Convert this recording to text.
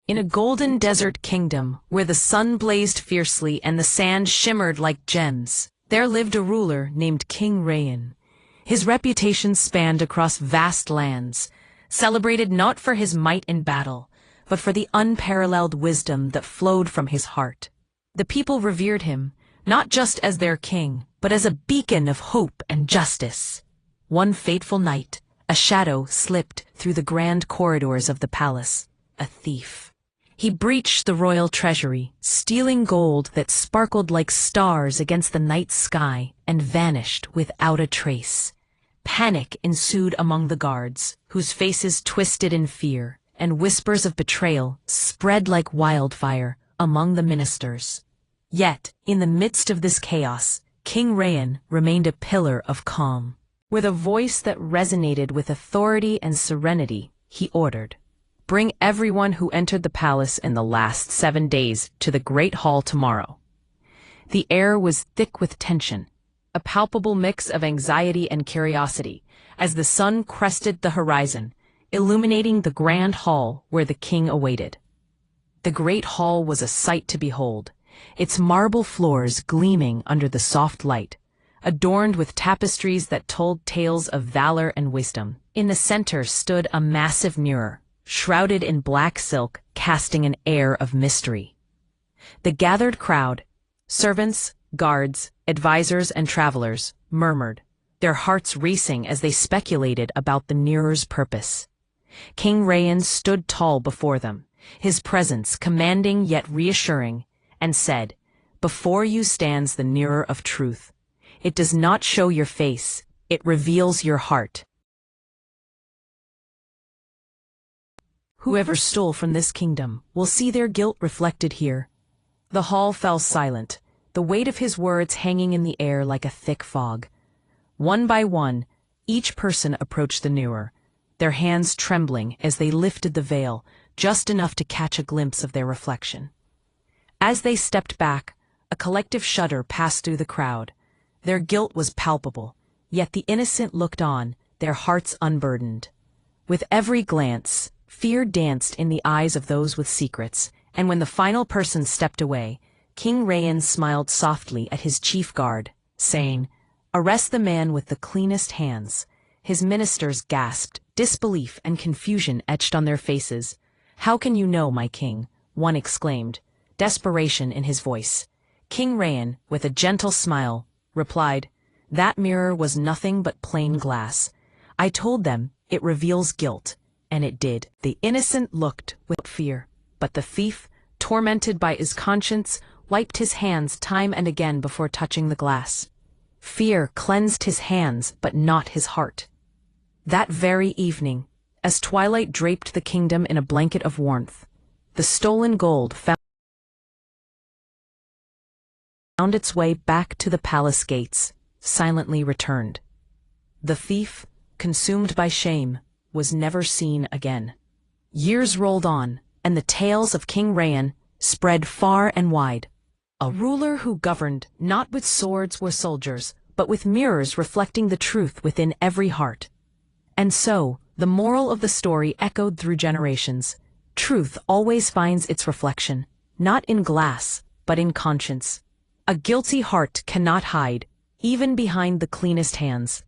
In a golden desert kingdom, where the sun blazed fiercely and the sand shimmered like gems, there lived a ruler named King Rayan. His reputation spanned across vast lands, celebrated not for his might in battle, but for the unparalleled wisdom that flowed from his heart. The people revered him, not just as their king, but as a beacon of hope and justice. One fateful night, a shadow slipped through the grand corridors of the palace, a thief. He breached the royal treasury, stealing gold that sparkled like stars against the night sky, and vanished without a trace. Panic ensued among the guards, whose faces twisted in fear, and whispers of betrayal spread like wildfire among the ministers. Yet, in the midst of this chaos, King Rayan remained a pillar of calm. With a voice that resonated with authority and serenity, he ordered, "Bring everyone who entered the palace in the last 7 days to the Great Hall tomorrow." The air was thick with tension, a palpable mix of anxiety and curiosity, as the sun crested the horizon, illuminating the grand hall where the king awaited. The Great Hall was a sight to behold, its marble floors gleaming under the soft light, adorned with tapestries that told tales of valor and wisdom. In the center stood a massive mirror, shrouded in black silk, casting an air of mystery. The gathered crowd, servants, guards, advisors, and travelers, murmured, their hearts racing as they speculated about the mirror's purpose. King Rayan stood tall before them, his presence commanding yet reassuring, and said, "Before you stands the mirror of truth. It does not show your face, it reveals your heart. Whoever stole from this kingdom will see their guilt reflected here." The hall fell silent, the weight of his words hanging in the air like a thick fog. One by one, each person approached the mirror, their hands trembling as they lifted the veil, just enough to catch a glimpse of their reflection. As they stepped back, a collective shudder passed through the crowd. Their guilt was palpable, yet the innocent looked on, their hearts unburdened. With every glance, fear danced in the eyes of those with secrets, and when the final person stepped away, King Rayan smiled softly at his chief guard, saying, "Arrest the man with the cleanest hands." His ministers gasped, disbelief and confusion etched on their faces. "How can you know, my king?" one exclaimed, desperation in his voice. King Rayan, with a gentle smile, replied, "That mirror was nothing but plain glass. I told them it reveals guilt, and it did." The innocent looked with fear, but the thief, tormented by his conscience, wiped his hands time and again before touching the glass. Fear cleansed his hands, but not his heart. That very evening, as twilight draped the kingdom in a blanket of warmth, the stolen gold found its way back to the palace gates, silently returned. The thief, consumed by shame, was never seen again. Years rolled on, and the tales of King Rayan spread far and wide. A ruler who governed not with swords or soldiers, but with mirrors reflecting the truth within every heart. And so, the moral of the story echoed through generations. Truth always finds its reflection, not in glass, but in conscience. A guilty heart cannot hide, even behind the cleanest hands.